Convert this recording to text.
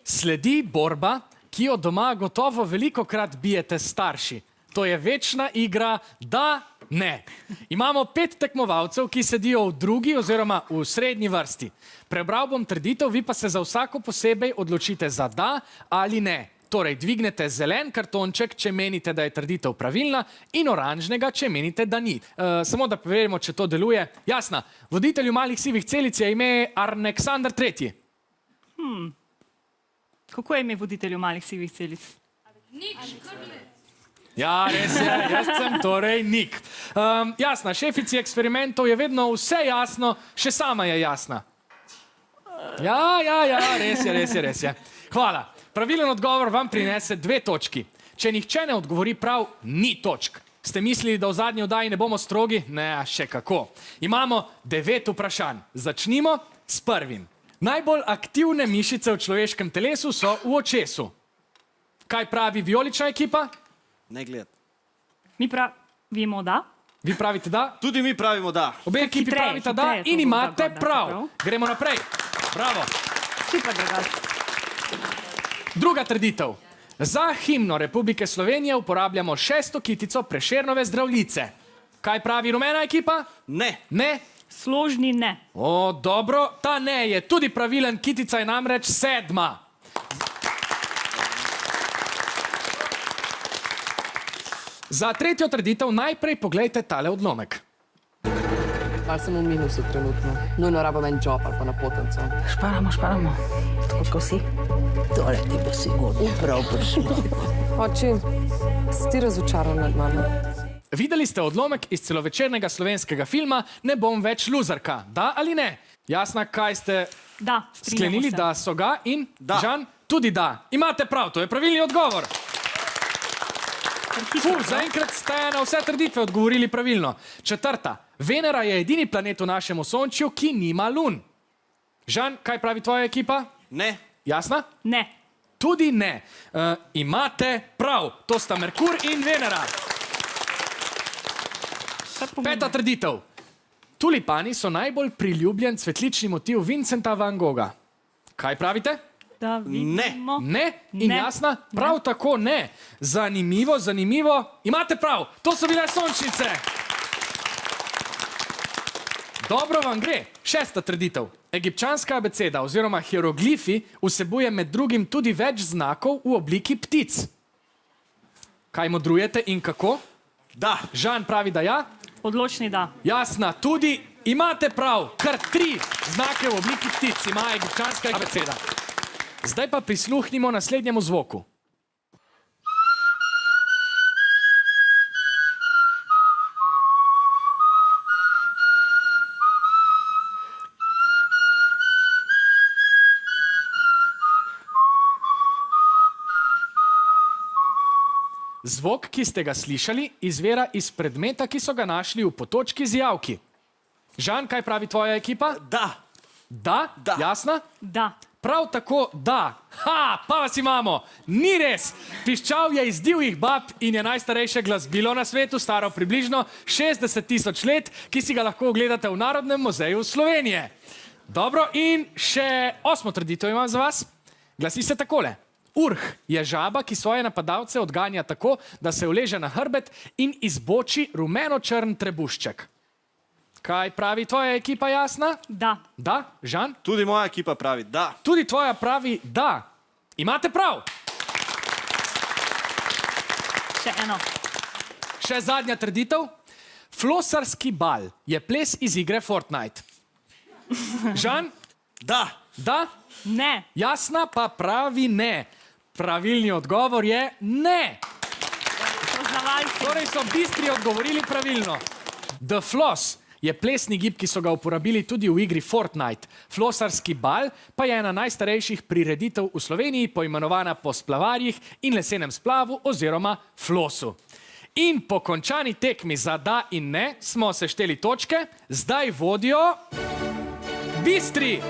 Sledi borba, ki jo doma gotovo velikokrat bijete starši. To je večna igra da, ne. Imamo 5 tekmovalcev, ki sedijo v drugi oziroma v srednji vrsti. Prebral bom trditev, vi pa se za vsako posebej odločite za da ali ne. Torej, dvignete zelen kartonček, če menite, da je trditev pravilna, in oranžnega, če menite, da ni. Samo da preverimo, če to deluje. Jasna, voditelju malih sivih celic je ime Aleksander III. Kako je ime voditelju malih sivih celic? Ja, res je, jaz sem torej Nik. Jasna, šefici eksperimentov je vedno vse jasno, še sama je jasna. Ja, res je. Hvala. Pravilen odgovor vam prinese 2 točki. Če nihče ne odgovori prav, ni točk. Ste mislili, da v zadnji oddaji ne bomo strogi? Ne, še kako. Imamo 9 vprašanj. Začnimo s prvim. Najbolj aktivne mišice v človeškem telesu so v očesu. Kaj pravi vijolična ekipa? Ne gled. Mi pravimo da. Vi pravite da? Tudi mi pravimo da. Obe ekipi pravite da in imate prav. Gremo naprej. Bravo. Super, dragaj. Druga trditev. Za himno Republike Slovenije uporabljamo 6. kitico Prešernove Zdravljice. Kaj pravi rumena ekipa? Ne. Ne? Složni ne. O, dobro, ta ne je tudi pravilen, kitica je namreč 7. Za tretjo trditev najprej poglejte tale odlomek. Pa sem v minusu trenutno. Nujno rabim en job ali pa na potenco. Šparamo. Tako kot vsi. Tole ti bo sigurno prav prišlo. Oči, si ti razočaran nad mano? Videli ste odlomek iz celovečernega slovenskega filma Ne bom več luzerka. Da ali ne? Jasna, kaj ste Da, strinjamo sklenili, se. da so ga in Da. Žan? Tudi da. Imate prav, to je pravilni odgovor. Zaenkrat ste na vse trditve odgovorili pravilno. Četrta. Venera je edini planet v našem osončju, ki nima lun. Žan, kaj pravi tvoja ekipa? Ne. Jasna? Ne. Tudi ne. Imate prav. To sta Merkur in Venera. Kar pomeni. 5. trditev. Tulipani so najbolj priljubljen cvetlični motiv Vincenta van Gogha. Kaj pravite? Da vidimo. Ne? In Ne. Jasna? Prav tako ne. Zanimivo. Imate prav. To so bile sončnice. Dobro vam gre. 6. trditev. Egipčanska abeceda oziroma hieroglifi vsebuje med drugim tudi več znakov v obliki ptic. Kaj modrujete in kako? Da. Žan pravi, da ja. Odločni da. Jasna, tudi imate prav. Kar 3 znake v obliki ptic ima egipčanska abeceda. Zdaj pa prisluhnimo naslednjemu zvoku. Zvok, ki ste ga slišali, izvira iz predmeta, ki so ga našli v potočki z javki. Žan, kaj pravi tvoja ekipa? Da. Da? Da. Jasna? Da. Prav tako da. Pa vas imamo. Ni res. Piščal je iz divjih bab in je najstarejše glasbilo na svetu, staro približno 60.000 let, ki si ga lahko ogledate v Narodnem muzeju Slovenije. Dobro, in še 8. trditev imam za vas. Glasi se takole. Urh je žaba, ki svoje napadalce odganja tako, da se uleže na hrbet in izboči rumeno-črn trebušček. Kaj pravi tvoja ekipa, Jasna? Da. Da? Žan? Tudi moja ekipa pravi da. Tudi tvoja pravi da. Imate prav. Še eno. Še zadnja trditev. Flosarski bal je ples iz igre Fortnite. Žan? Da. Da? Ne. Jasna pa pravi ne. Pravilni odgovor je ne. Poznavalci. Torej so bistri odgovorili pravilno. The Floss je plesni gib, ki so ga uporabili tudi v igri Fortnite. Flosarski bal pa je ena najstarejših prireditev v Sloveniji, poimenovana po splavarjih in lesenem splavu oziroma flosu. In po končani tekmi za da in ne smo sešteli točke, zdaj vodijo bistri.